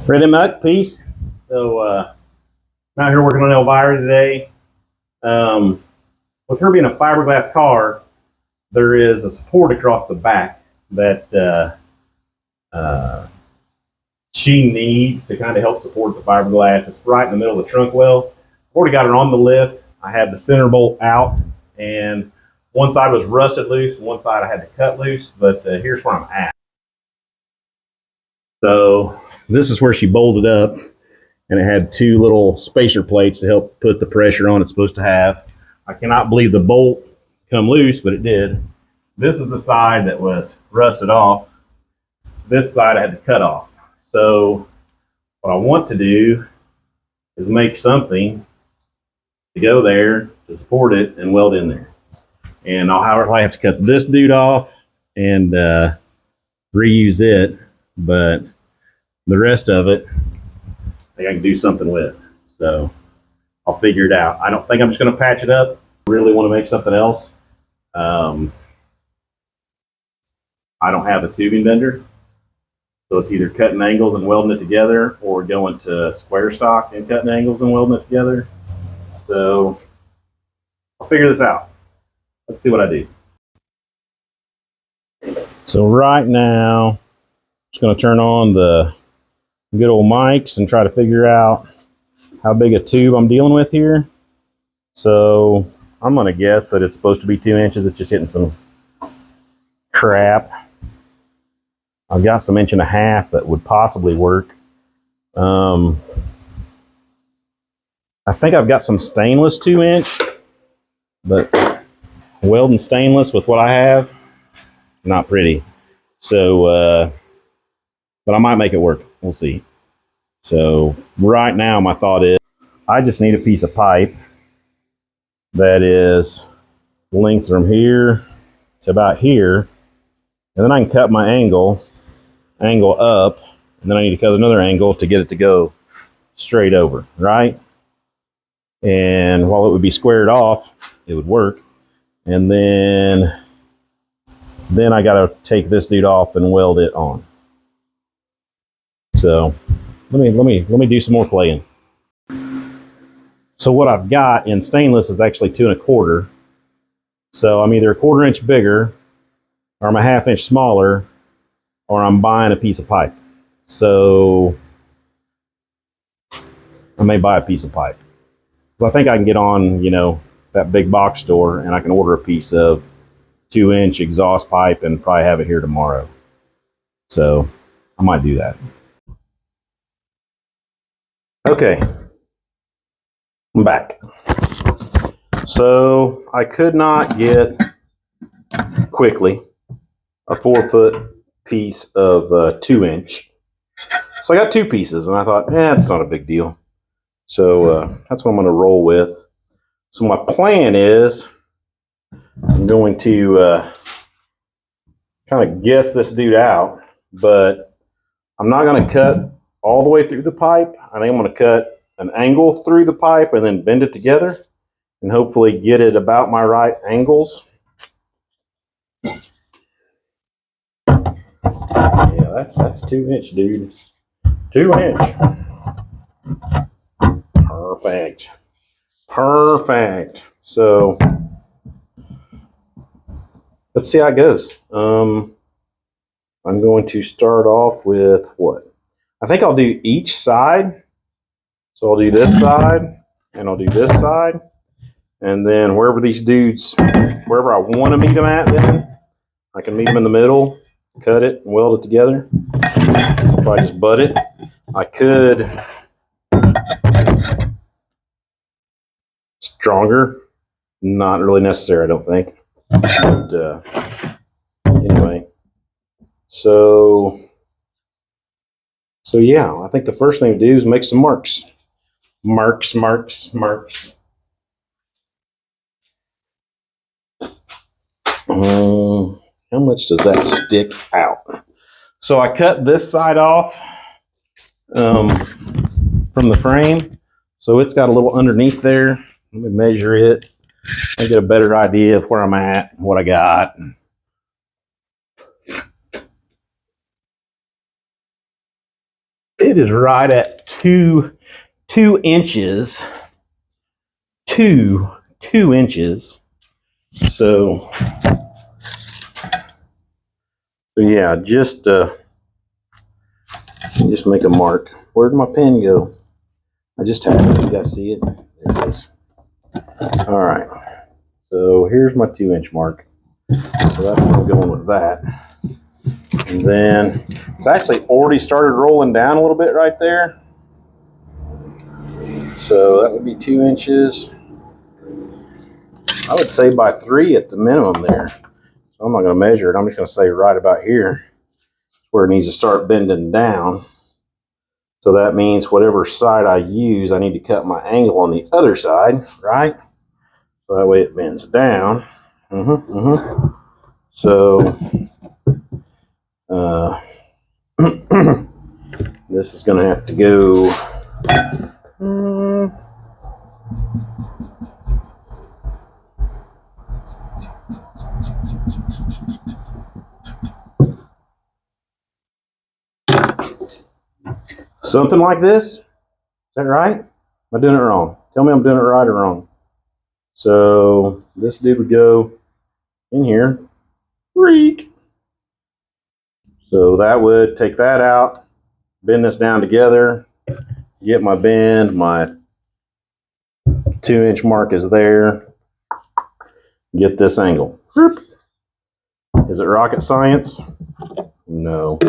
Ready, Muck? Peace. So, I'm out here working on Elvira today. With her being a fiberglass car, there is a support across the back that she needs to kind of help support the fiberglass. It's right in the middle of the trunk well. I've already got her on the lift. I had the center bolt out, and one side was rusted loose, one side I had to cut loose, but here's where I'm at. So, this is where she bolted up, and it had two little spacer plates to help put the pressure on it's supposed to have. I cannot believe the bolt come loose, but it did. This is the side that was rusted off. This side I had to cut off. So what I want to do is make something to go there to support it and weld in there. And I'll have to cut this dude off and reuse it, but the rest of it I think I can do something with. So I'll figure it out. I don't think I'm just going to patch it up. I really want to make something else. I don't have a tubing bender, so it's either cutting angles and welding it together or going to square stock and cutting angles and welding it together. So I'll figure this out. Let's see what I do. So right now, I'm just going to turn on the good old mics and try to figure out how big a tube I'm dealing with here. So I'm going to guess that it's supposed to be 2 inches. It's just hitting some crap. I've got some 1.5 inches that would possibly work. I think I've got some stainless 2-inch, but welding stainless with what I have, not pretty. So, but I might make it work. We'll see. So right now my thought is I just need a piece of pipe that is length from here to about here, and then I can cut my angle up, and then I need to cut another angle to get it to go straight over, right? And while it would be squared off, it would work. And then I gotta take this dude off and weld it on. So let me do some more playing. So what I've got in stainless is actually 2 1/4. So I'm either 1/4 inch bigger, or I'm a 1/2 inch smaller, or I'm buying a piece of pipe. So I may buy a piece of pipe. So I think I can get on, that big box store, and I can order a piece of 2-inch exhaust pipe and probably have it here tomorrow. So I might do that. Okay, I'm back. So I could not get quickly a 4-foot piece of 2-inch. So I got 2 pieces, and I thought, it's not a big deal. So that's what I'm going to roll with. So my plan is I'm going to kind of guess this dude out, but I'm not going to cut all the way through the pipe. I think I'm going to cut an angle through the pipe and then bend it together and hopefully get it about my right angles. Yeah, that's 2-inch, dude. 2-inch. Perfect. Perfect. So let's see how it goes. I'm going to start off with what? I think I'll do each side. So I'll do this side, and I'll do this side. And then wherever these dudes, wherever I want to meet them at, then I can meet them in the middle, cut it, and weld it together. If I just butt it, I could stronger. Not really necessary, I don't think. But anyway, so yeah, I think the first thing to do is make some marks. Marks. How much does that stick out? So I cut this side off from the frame, so it's got a little underneath there. Let me measure it and get a better idea of where I'm at, what I got. It is right at two inches. Two inches. So yeah, just make a mark. Where'd my pen go? I just had it. You guys see it? There it is. All right. So here's my 2-inch mark. So that's where I'm going with that. And then it's actually already started rolling down a little bit right there. So that would be 2 inches. I would say by 3 at the minimum there. So I'm not going to measure it. I'm just going to say right about here where it needs to start bending down. So that means whatever side I use, I need to cut my angle on the other side, right? So that way it bends down. So this is going to have to go something like this. Is that right? Am I doing it wrong? Tell me I'm doing it right or wrong. So this dude would go in here. Freak. So that would take that out, bend this down together, get my bend, my 2-inch mark is there, get this angle. Is it rocket science? No.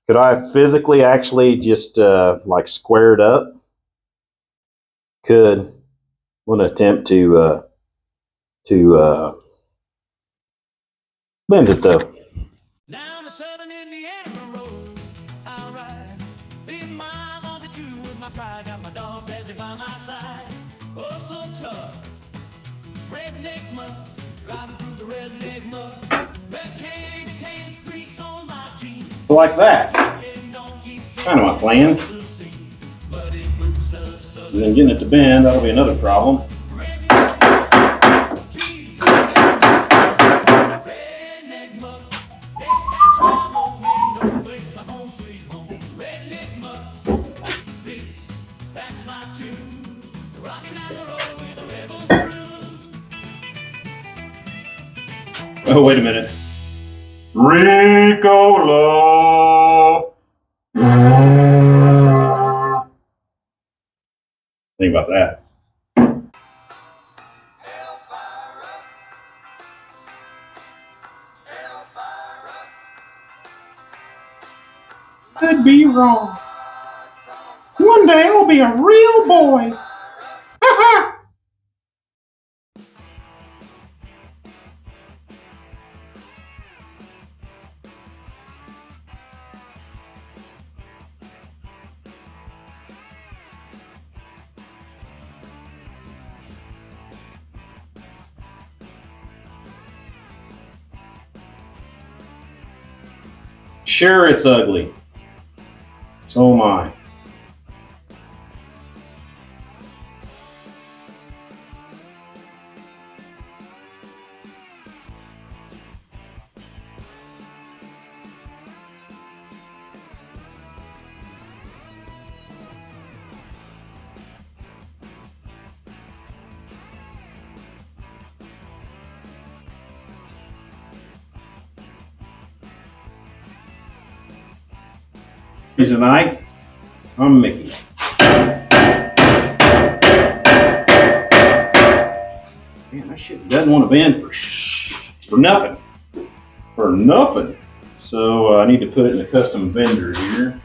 Could I physically actually just like square it up? Could. I'm going to attempt to bend it though. Down the southern Indiana road, I'll ride. Be my only two with my pride. Got my dog Fezzy by my side. Oh, so tough. Redneck mud. Driving through the redneck mud. Red canes, grease on my jeans. Like that. Kind of my plan. And then getting it to bend, that'll be another problem. Oh, wait a minute. Ricola. Think about that. Could be wrong. One day I'll be a real boy. Sure, it's ugly. So am I. Tonight, I'm Mickey. Man, that shit doesn't want to bend for nothing. For nothing. So I need to put it in a custom bender here.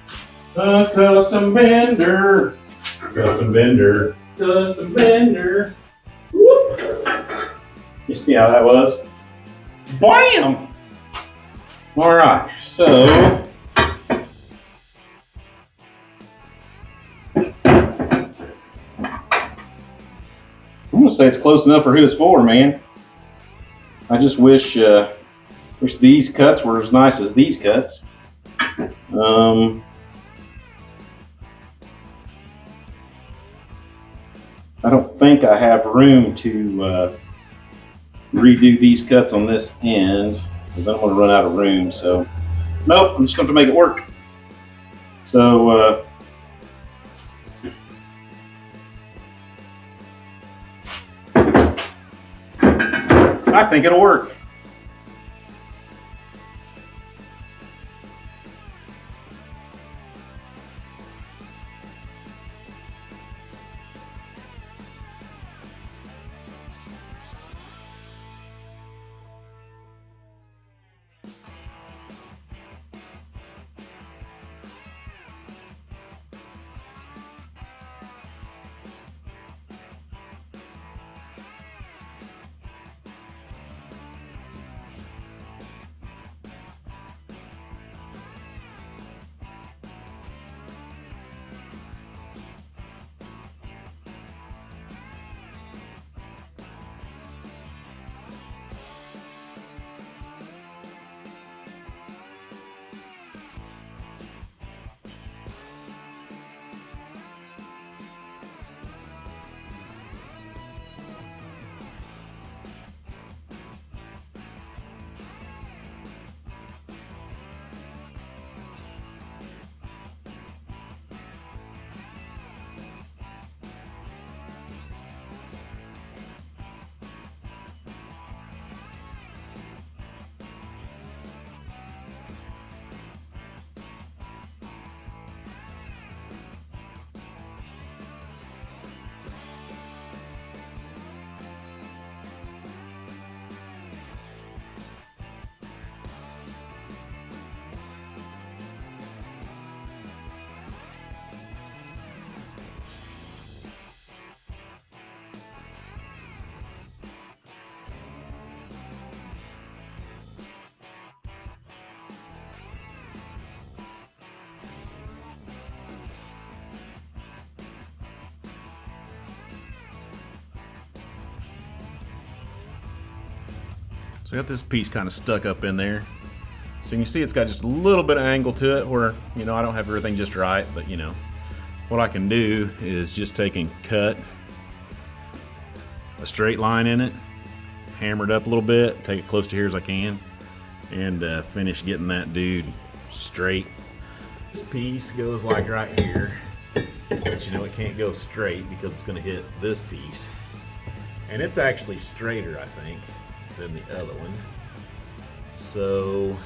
A custom bender. Custom bender. Custom bender. Whoop. You see how that was? Bam! All right, so I'm gonna say it's close enough for who it's for, man. I just wish these cuts were as nice as these cuts. I don't think I have room to redo these cuts on this end, because then I'm gonna run out of room. So, nope, I'm just gonna have to make it work. So I think it'll work. So I got this piece kind of stuck up in there. So you can see it's got just a little bit of angle to it where, you know, I don't have everything just right, but you know, what I can do is just take and cut a straight line in it, hammer it up a little bit, take it close to here as I can, and finish getting that dude straight. This piece goes like right here, but you know it can't go straight because it's going to hit this piece. And it's actually straighter, I think, than the other one. So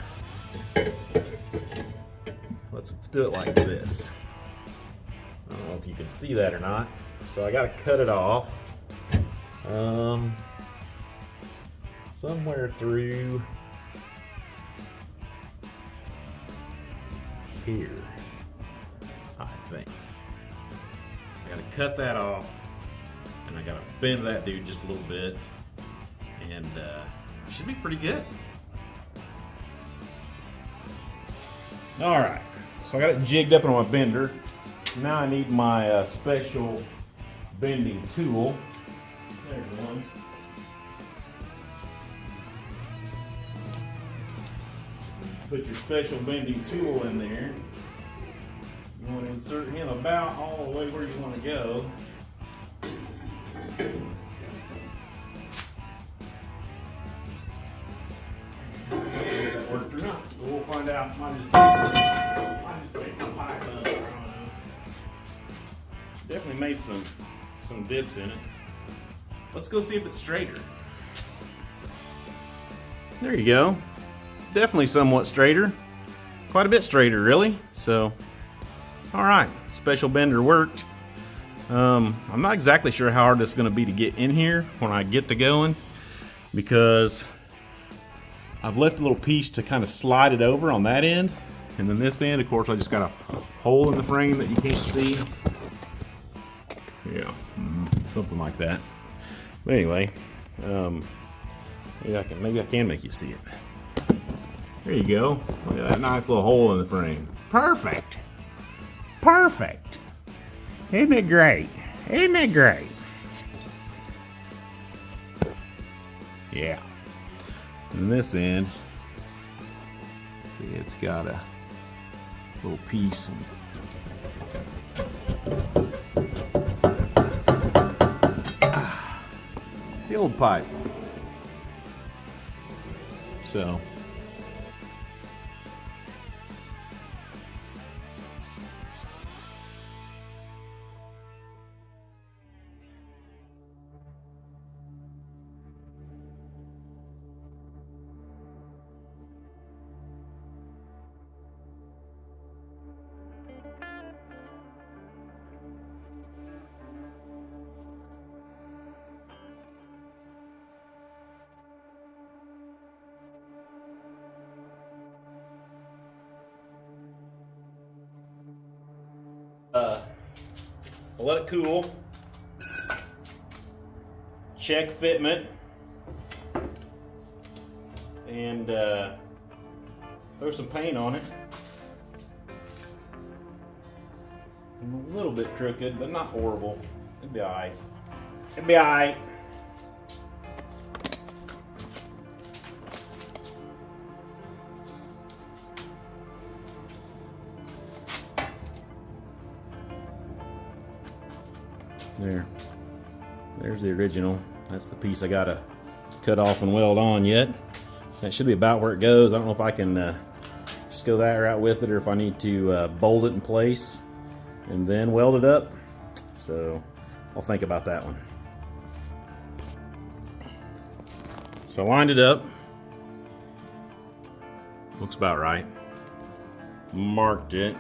let's do it like this. I don't know if you can see that or not. So I got to cut it off somewhere through here, I think. I got to cut that off, and I got to bend that dude just a little bit, and it should be pretty good. All right, so I got it jigged up on my bender. Now I need my special bending tool. There's one. Put your special bending tool in there. You want to insert him about all the way where you want to go. If that worked or not. So we'll find out. Might just make my pipe up. I don't know. Definitely made some dips in it. Let's go see if it's straighter. There you go. Definitely somewhat straighter. Quite a bit straighter, really. So, all right. Special bender worked. I'm not exactly sure how hard this is going to be to get in here when I get to going, because I've left a little piece to kind of slide it over on that end, and then this end, of course, I just got a hole in the frame that you can't see. Yeah, something like that. But anyway, maybe I can make you see it. There you go. Look at that nice little hole in the frame. Perfect. Perfect. Isn't it great? Isn't it great? Yeah. And this end, see, it's got a little piece. The old pipe. So We'll let it cool. Check fitment. And throw some paint on it. I'm a little bit crooked, but not horrible. It'd be alright. It'd be alright. There's the original. That's the piece I gotta cut off and weld on yet. That should be about where it goes. I don't know if I can just go that route with it or if I need to bolt it in place and then weld it up. So I'll think about that one. So I lined it up. Looks about right. Marked it.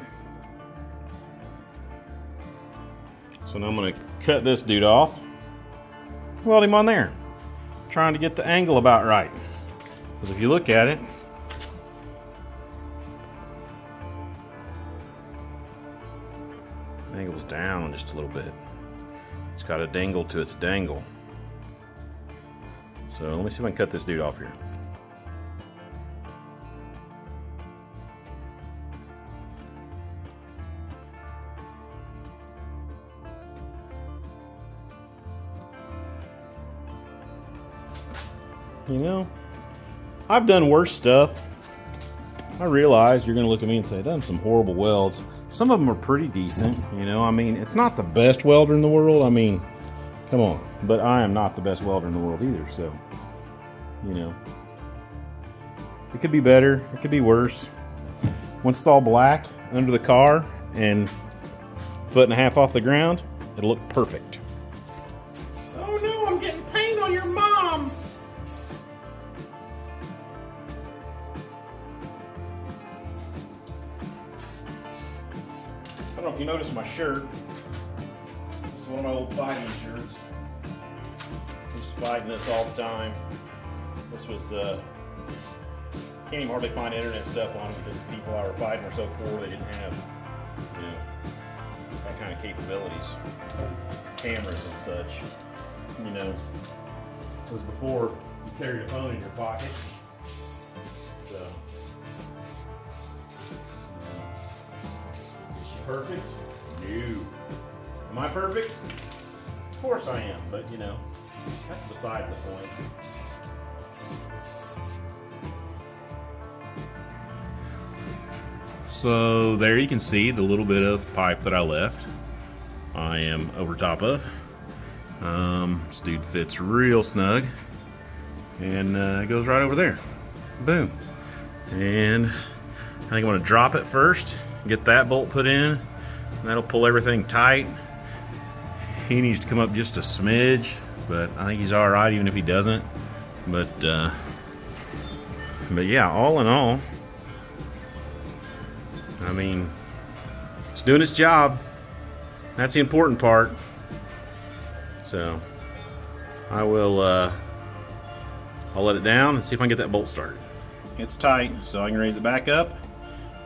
So now I'm going to cut this dude off. Weld him on there. Trying to get the angle about right. Because if you look at it, the angle's down just a little bit. It's got a dangle to its dangle. So let me see if I can cut this dude off here. You know, I've done worse stuff. I realize you're going to look at me and say, I've done some horrible welds. Some of them are pretty decent, you know. I mean, it's not the best welder in the world. I mean, come on. But I am not the best welder in the world either, so, you know. It could be better. It could be worse. Once it's all black under the car and 1.5 feet off the ground, it'll look perfect. Oh no, I'm getting paint on your mom! I don't know if you noticed my shirt. This is one of my old fighting shirts. I was fighting this all the time. This was, can't even hardly find internet stuff on it because the people I were fighting were so poor they didn't have, you know, that kind of capabilities. Cameras and such. You know, it was before you carried a phone in your pocket. So. Perfect? No. Am I perfect? Of course I am, but you know, that's besides the point. So there you can see the little bit of pipe that I left. I am over top of. This dude fits real snug. And it goes right over there. Boom. And I think I'm going to drop it first. Get that bolt put in. That'll pull everything tight. He needs to come up just a smidge, but I think he's all right even if he doesn't. But yeah, all in all, I mean, it's doing its job. That's the important part. So I will I'll let it down and see if I can get that bolt started. It's tight, so I can raise it back up.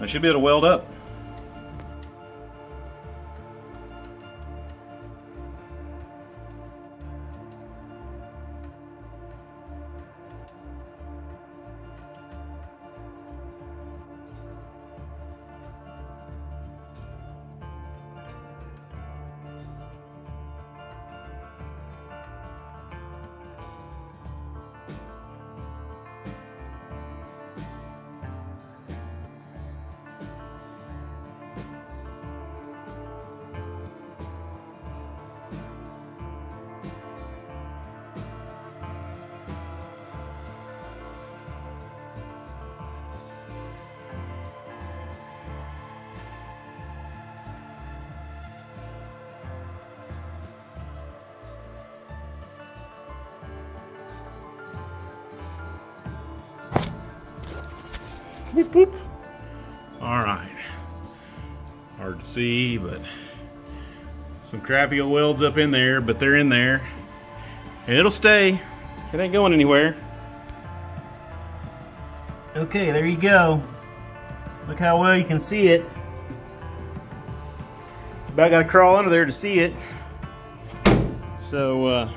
I should be able to weld up. Boop, boop. All right. Hard to see, but some crappy old welds up in there, but they're in there. And it'll stay. It ain't going anywhere. Okay, there you go. Look how well you can see it. but I got to crawl under there to see it. So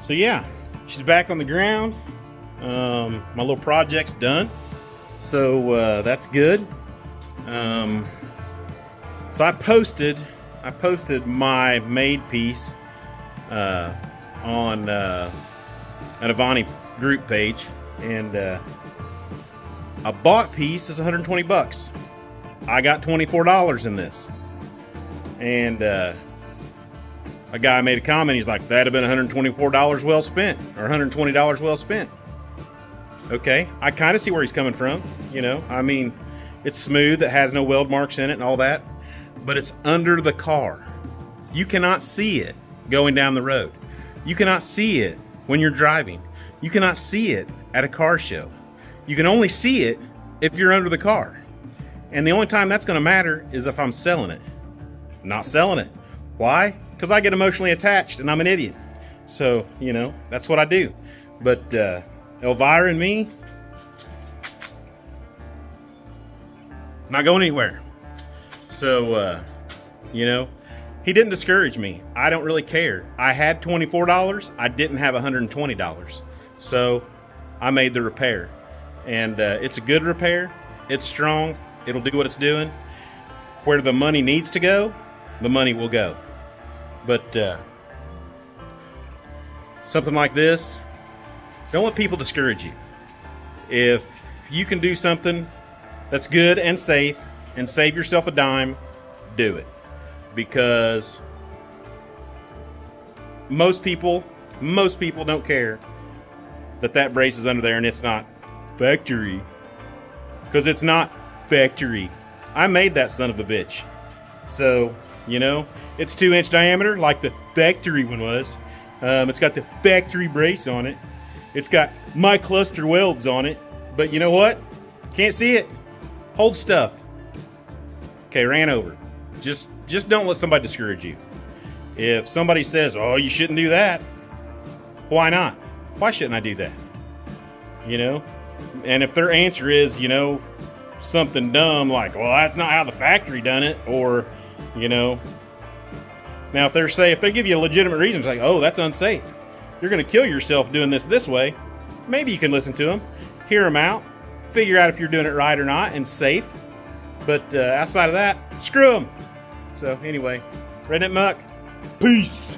yeah, she's back on the ground. My little project's done, so that's good. So I posted my made piece on an Avani group page, and a bought piece is 120 bucks. I got $24 in this, and a guy made a comment. He's like, that'd have been $124 well spent, or $120 well spent. Okay, I kind of see where he's coming from. You know, I mean, it's smooth, it has no weld marks in it and all that, but it's under the car. You cannot see it going down the road. You cannot see it when you're driving. You cannot see it at a car show. You can only see it if you're under the car. And the only time that's going to matter is if I'm selling it. I'm not selling it. Why? Because I get emotionally attached and I'm an idiot. So, you know, that's what I do. But Elvira and me, not going anywhere. So, you know, he didn't discourage me. I don't really care. I had $24. I didn't have $120. So I made the repair. And it's a good repair. It's strong. It'll do what it's doing. Where the money needs to go, the money will go. But something like this, don't let people discourage you. If you can do something that's good and safe and save yourself a dime, do it. Because most people don't care that brace is under there and it's not factory. Because it's not factory. I made that son of a bitch. So, you know, it's 2-inch diameter like the factory one was. It's got the factory brace on it. It's got my cluster welds on it. But you know what? Can't see it. Hold stuff. Okay, ran over. Just don't let somebody discourage you. If somebody says, oh, you shouldn't do that, why not? Why shouldn't I do that? You know? And if their answer is, you know, something dumb like, well, that's not how the factory done it, or, you know. Now, if they give you a legitimate reason, it's like, oh, that's unsafe. You're going to kill yourself doing this way. Maybe you can listen to them, hear them out, figure out if you're doing it right or not and safe. But outside of that, screw them. So anyway, Redneck Muck, peace.